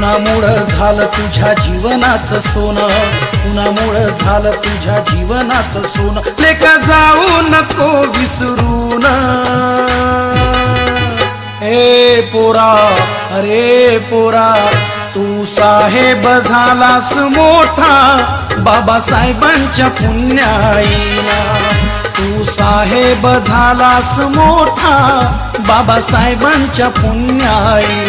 कुणामुळं झालं तुझ्या जीवनाचं सोनं, कुणामुळं झालं तुझ्या जीवनाचं सोनं, लेका जाऊ नको विसरून. ए पोरा, अरे पोरा, तू साहेब झालास मोठा बाबासाहेबांच्या पुण्याईला. तू साहेब झालास मोठा बाबासाहेबांच्या पुण्याईला.